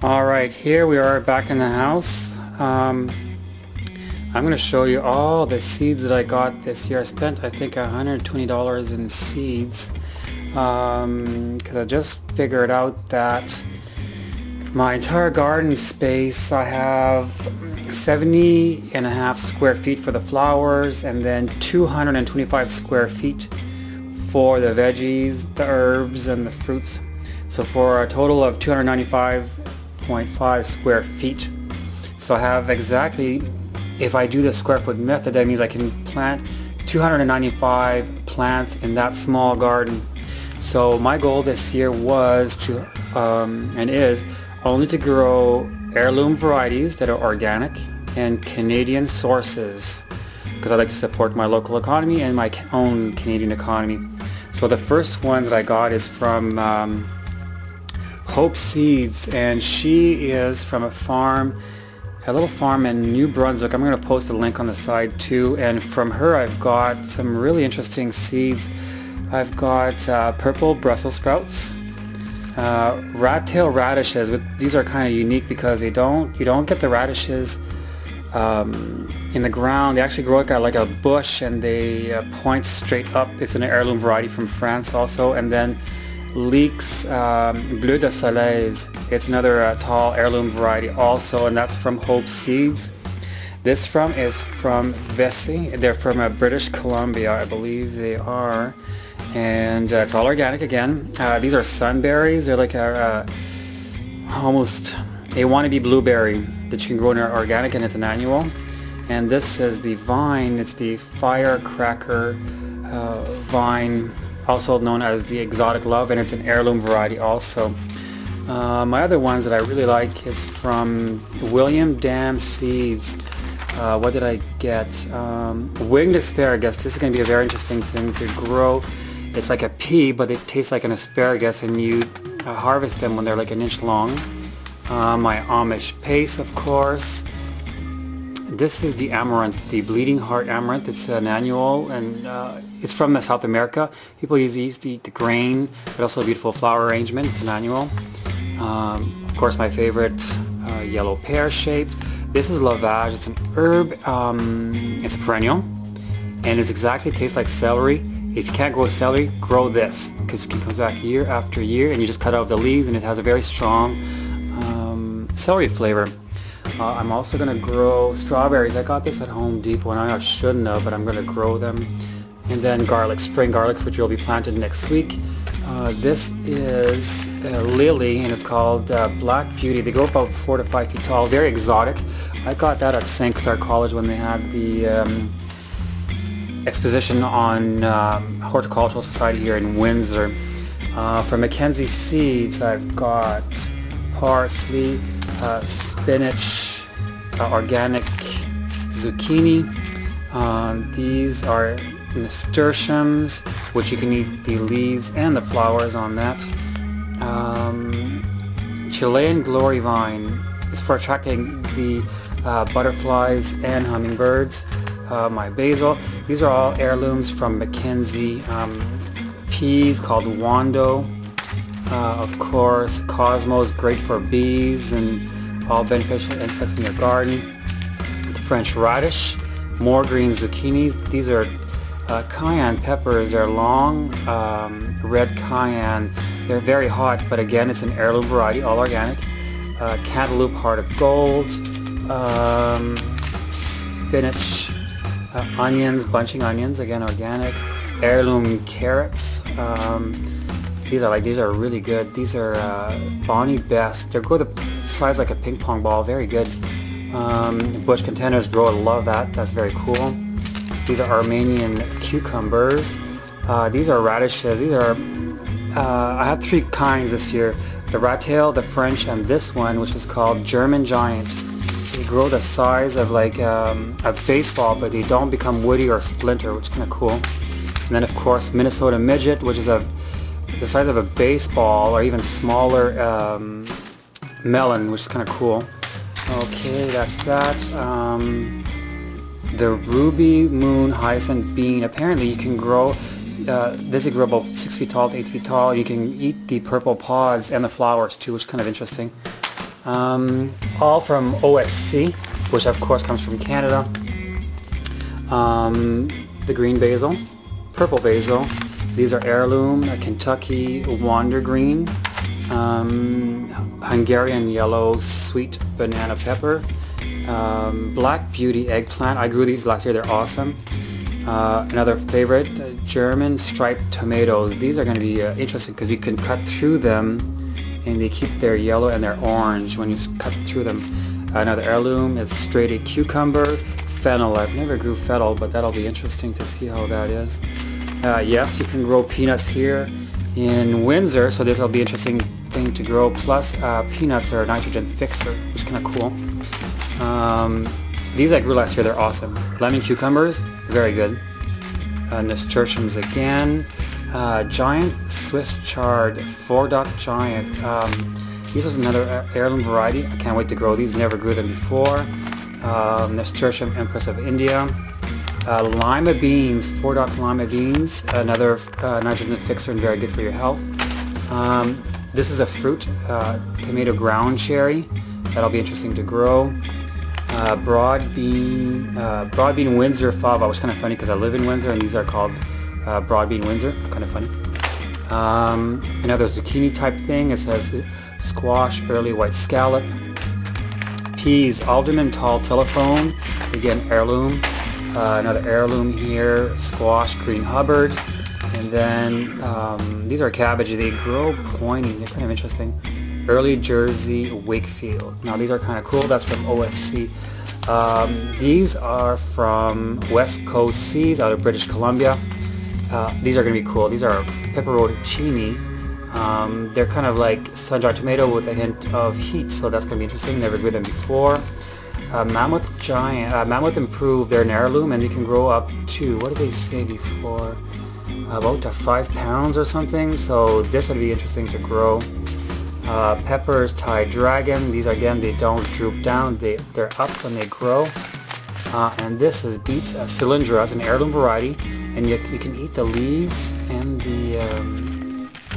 Alright, here we are back in the house. I'm going to show you all the seeds that I got this year. I spent I think $120 in seeds because I just figured out that my entire garden space, I have 70.5 square feet for the flowers and then 225 square feet for the veggies, the herbs, and the fruits. So for a total of 295.5 square feet. So I have exactly, if I do the square foot method, that means I can plant 295 plants in that small garden. So my goal this year was to, and is, only to grow heirloom varieties that are organic and Canadian sources, because I like to support my local economy and my own Canadian economy. So the first ones that I got is from Hope Seeds, and she is from a little farm in New Brunswick. I'm going to post a link on the side too, and from her I've got some really interesting seeds. I've got purple Brussels sprouts, rat tail radishes. These are kind of unique because you don't get the radishes in the ground. They actually grow like a bush, and they point straight up. It's an heirloom variety from France also. And then Leeks Bleu de Soleil. It's another tall heirloom variety also, and that's from Hope Seeds. This is from Vesey. They're from British Columbia, I believe they are, and it's all organic again. These are sunberries. They're like almost a wannabe blueberry that you can grow in organic, and it's an annual. And this is the vine. It's the firecracker vine, also known as the exotic love, and it's an heirloom variety also. My other ones that I really like is from William Dam Seeds. What did I get? Winged asparagus. This is going to be a very interesting thing to grow. It's like a pea, but it tastes like an asparagus, and you harvest them when they're like an inch long. My Amish pace, of course. This is the amaranth, the bleeding heart amaranth. It's an annual, and it's from South America. People use these to eat the grain, but also a beautiful flower arrangement. It's an annual. Of course, my favorite, yellow pear shape. This is lavage. It's an herb. It's a perennial, and it tastes like celery. If you can't grow celery, grow this, because it comes back year after year, and you just cut out the leaves, and it has a very strong celery flavor. I'm also going to grow strawberries. I got this at Home Depot, and I shouldn't have, but I'm going to grow them. And then garlic, spring garlic, which will be planted next week. This is a lily, and it's called Black Beauty. They grow about 4 to 5 feet tall, very exotic. I got that at St. Clair College when they had the exposition on Horticultural Society here in Windsor. From Mackenzie Seeds, I've got parsley, spinach, organic zucchini. These are nasturtiums, which you can eat the leaves and the flowers on that. Chilean glory vine is for attracting the butterflies and hummingbirds. My basil. These are all heirlooms from Mackenzie. Peas called wando. Of course, Cosmos, great for bees and all beneficial insects in your garden. The French radish, more green zucchinis. These are cayenne peppers. They're long, red cayenne. They're very hot, but again, it's an heirloom variety, all organic. Cantaloupe, heart of gold. Spinach, onions, bunching onions, again organic. Heirloom carrots. These are really good. These are Bonnie Best. They grow the size like a ping pong ball. Very good. Bush containers grow. I love that. That's very cool. These are Armenian cucumbers. These are radishes. These are I have 3 kinds this year: the rat tail, the French, and this one, which is called German Giant. They grow the size of like a baseball, but they don't become woody or splinter, which is kind of cool. And then, of course, Minnesota Midget, which is the size of a baseball or even smaller melon, which is kind of cool. Okay, that's that. The Ruby Moon Hyacinth Bean. Apparently you can grow This will grow about 6 feet tall to 8 feet tall. You can eat the purple pods and the flowers too, which is kind of interesting. All from OSC, which of course comes from Canada. The green basil, purple basil. These are heirloom, Kentucky Wander Green, Hungarian yellow sweet banana pepper, Black Beauty eggplant. I grew these last year, they're awesome. Another favorite, German striped tomatoes. These are going to be interesting because you can cut through them and they keep their yellow and their orange when you cut through them. Another heirloom is straight cucumber, fennel. I've never grew fennel, but that'll be interesting to see how that is. Yes, you can grow peanuts here in Windsor, so this will be an interesting thing to grow. Plus, peanuts are a nitrogen fixer, which is kind of cool. These I grew last year, they're awesome. Lemon cucumbers, very good. Nasturtiums again. Giant Swiss chard, 4-dot giant. These is another heirloom variety. I can't wait to grow these, never grew them before. Nasturtium Empress of India. Lima beans, 4-dot lima beans, another nitrogen fixer and very good for your health. This is a fruit, tomato ground cherry. That'll be interesting to grow. Broad bean Windsor fava, which is kind of funny because I live in Windsor and these are called broad bean Windsor, kind of funny. Another zucchini type thing, it says squash early white scallop. Peas, alderman tall telephone, again heirloom. Another heirloom here, squash green Hubbard. And then these are cabbage, they grow pointy, they're kind of interesting. Early Jersey Wakefield. Now these are kind of cool, that's from OSC. These are from West Coast Seeds out of British Columbia. These are going to be cool. These are pepperoncini. They're kind of like sun-dried tomato with a hint of heat, so that's going to be interesting. Never grew them before. Mammoth Improved, they're an heirloom and you can grow up to, what did they say before? About 5 pounds or something, so this would be interesting to grow. Peppers Thai Dragon, these again, they don't droop down, they're up when they grow. And this is beets cylindra, it's an heirloom variety, and you can eat the leaves and the,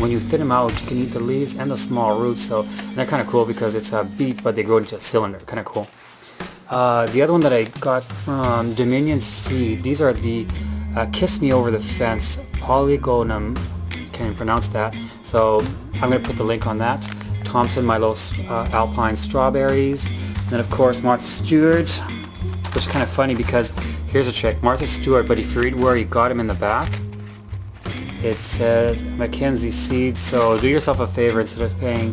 when you thin them out, you can eat the leaves and the small roots, so they're kind of cool because it's a beet but they grow into a cylinder, kind of cool. The other one that I got from Dominion Seed, these are the Kiss Me Over the Fence Polygonum, can't even pronounce that, so I'm going to put the link on that. Thompson Milo Alpine Strawberries, and then of course Martha Stewart, which is kind of funny because here's a trick. Martha Stewart, but if you read where you got him in the back, it says Mackenzie Seeds, so do yourself a favor, instead of paying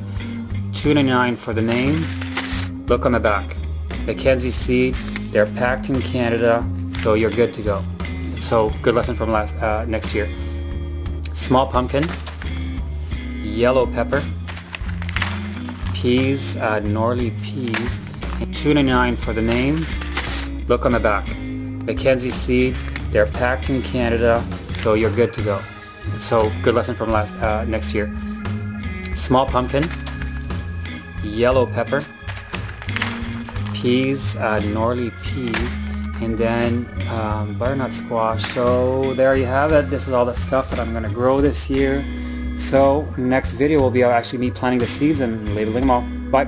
$2.99 for the name, look on the back. Mackenzie Seed, they're packed in Canada, so you're good to go. So good lesson from next year. Small pumpkin, yellow pepper, peas, Norley peas, $2.99 for the name. Look on the back. Mackenzie Seed, they're packed in Canada, so you're good to go. So good lesson from next year. Small pumpkin, yellow pepper, peas, Norley peas, and then butternut squash. So there you have it. This is all the stuff that I'm going to grow this year. So next video will be actually me planting the seeds and labeling them all. Bye.